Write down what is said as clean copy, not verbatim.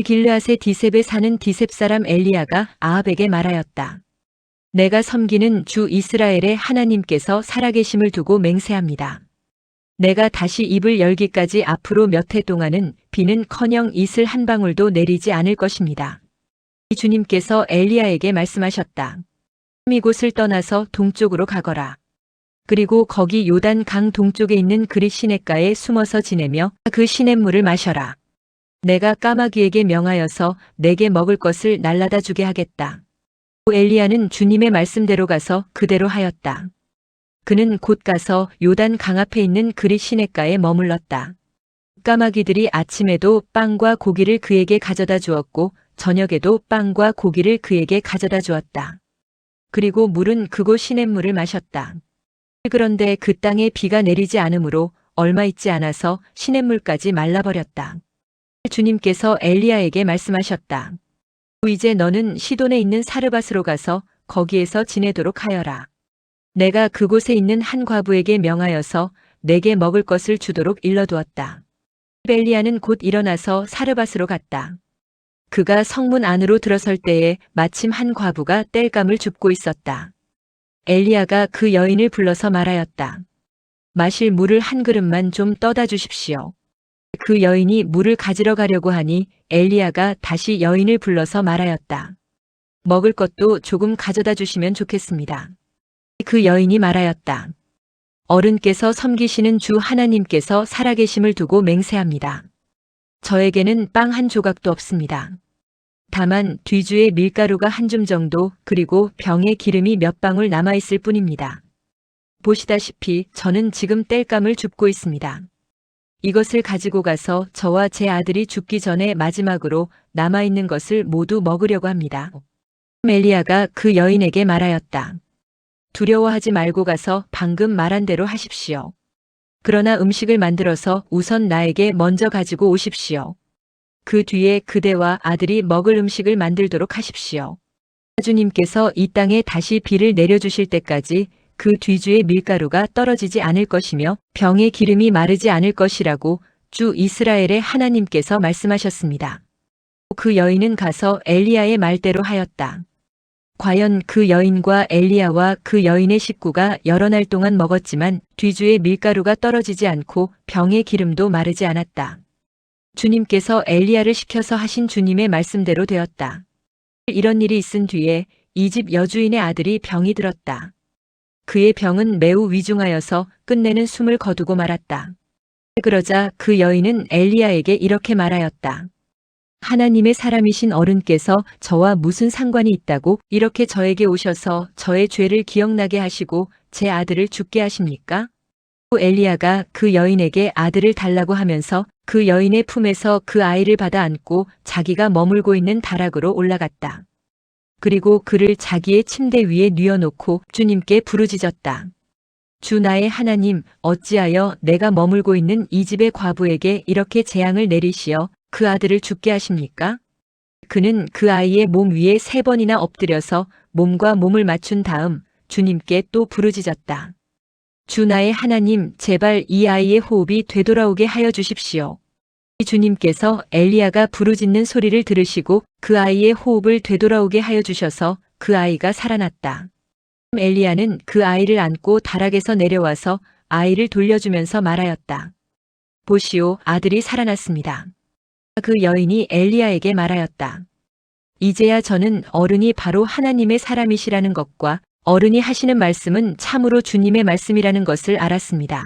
길르앗의 디셉에 사는 디셉 사람 엘리야가 아합에게 말하였다. 내가 섬기는 주 이스라엘의 하나님께서 살아계심을 두고 맹세합니다. 내가 다시 입을 열기까지 앞으로 몇 해 동안은 비는커녕 이슬 한 방울도 내리지 않을 것입니다. 주님께서 엘리야에게 말씀하셨다. 이곳을 떠나서 동쪽으로 가거라. 그리고 거기 요단 강 동쪽에 있는 그릿 시냇가에 숨어서 지내며 그 시냇물을 마셔라. 내가 까마귀에게 명하여서 내게 먹을 것을 날라다 주게 하겠다. 엘리야는 주님의 말씀대로 가서 그대로 하였다. 그는 곧 가서 요단 강 앞에 있는 그릿 시냇가에 머물렀다. 까마귀들이 아침에도 빵과 고기를 그에게 가져다 주었고 저녁에도 빵과 고기를 그에게 가져다 주었다. 그리고 물은 그곳 시냇물을 마셨다. 그런데 그 땅에 비가 내리지 않으므로 얼마 있지 않아서 시냇물까지 말라버렸다. 주님께서 엘리야에게 말씀하셨다. 이제 너는 시돈에 있는 사르밧으로 가서 거기에서 지내도록 하여라. 내가 그곳에 있는 한 과부에게 명하여서 내게 먹을 것을 주도록 일러두었다. 엘리야는 곧 일어나서 사르밧으로 갔다. 그가 성문 안으로 들어설 때에 마침 한 과부가 땔감을 줍고 있었다. 엘리야가 그 여인을 불러서 말하였다. 마실 물을 한 그릇만 좀 떠다 주십시오. 그 여인이 물을 가지러 가려고 하니 엘리야가 다시 여인을 불러서 말하였다. 먹을 것도 조금 가져다 주시면 좋겠습니다. 그 여인이 말하였다. 어른께서 섬기시는 주 하나님께서 살아계심을 두고 맹세합니다. 저에게는 빵 한 조각도 없습니다. 다만 뒤주에 밀가루가 한 줌 정도 그리고 병에 기름이 몇 방울 남아있을 뿐입니다. 보시다시피 저는 지금 땔감을 줍고 있습니다. 이것을 가지고 가서 저와 제 아들이 죽기 전에 마지막으로 남아있는 것을 모두 먹으려고 합니다. 엘리야가 그 여인에게 말하였다. 두려워하지 말고 가서 방금 말한 대로 하십시오. 그러나 음식을 만들어서 우선 나에게 먼저 가지고 오십시오. 그 뒤에 그대와 아들이 먹을 음식을 만들도록 하십시오. 주님께서 이 땅에 다시 비를 내려주실 때까지 그 뒤주의 밀가루가 떨어지지 않을 것이며 병의 기름이 마르지 않을 것이라고 주 이스라엘의 하나님께서 말씀하셨습니다. 그 여인은 가서 엘리야의 말대로 하였다. 과연 그 여인과 엘리야와 그 여인의 식구가 여러 날 동안 먹었지만 뒤주의 밀가루가 떨어지지 않고 병의 기름도 마르지 않았다. 주님께서 엘리야를 시켜서 하신 주님의 말씀대로 되었다. 이런 일이 있은 뒤에 이 집 여주인의 아들이 병이 들었다. 그의 병은 매우 위중하여서 끝내는 숨을 거두고 말았다. 그러자 그 여인은 엘리야에게 이렇게 말하였다. 하나님의 사람이신 어른께서 저와 무슨 상관이 있다고 이렇게 저에게 오셔서 저의 죄를 기억나게 하시고 제 아들을 죽게 하십니까? 엘리야가 그 여인에게 아들을 달라고 하면서 그 여인의 품에서 그 아이를 받아 안고 자기가 머물고 있는 다락으로 올라갔다. 그리고 그를 자기의 침대 위에 뉘어놓고 주님께 부르짖었다. 주 나의 하나님, 어찌하여 내가 머물고 있는 이 집의 과부에게 이렇게 재앙을 내리시어 그 아들을 죽게 하십니까? 그는 그 아이의 몸 위에 3번이나 엎드려서 몸과 몸을 맞춘 다음 주님께 또 부르짖었다. 주 나의 하나님, 제발 이 아이의 호흡이 되돌아오게 하여 주십시오. 주님께서 엘리야가 부르짖는 소리를 들으시고 그 아이의 호흡을 되돌아오게 하여 주셔서 그 아이가 살아났다. 엘리야는 그 아이를 안고 다락에서 내려와서 아이를 돌려주면서 말하였다. 보시오, 아들이 살아났습니다. 그 여인이 엘리야에게 말하였다. 이제야 저는 어른이 바로 하나님의 사람이시라는 것과 어른이 하시는 말씀은 참으로 주님의 말씀이라는 것을 알았습니다.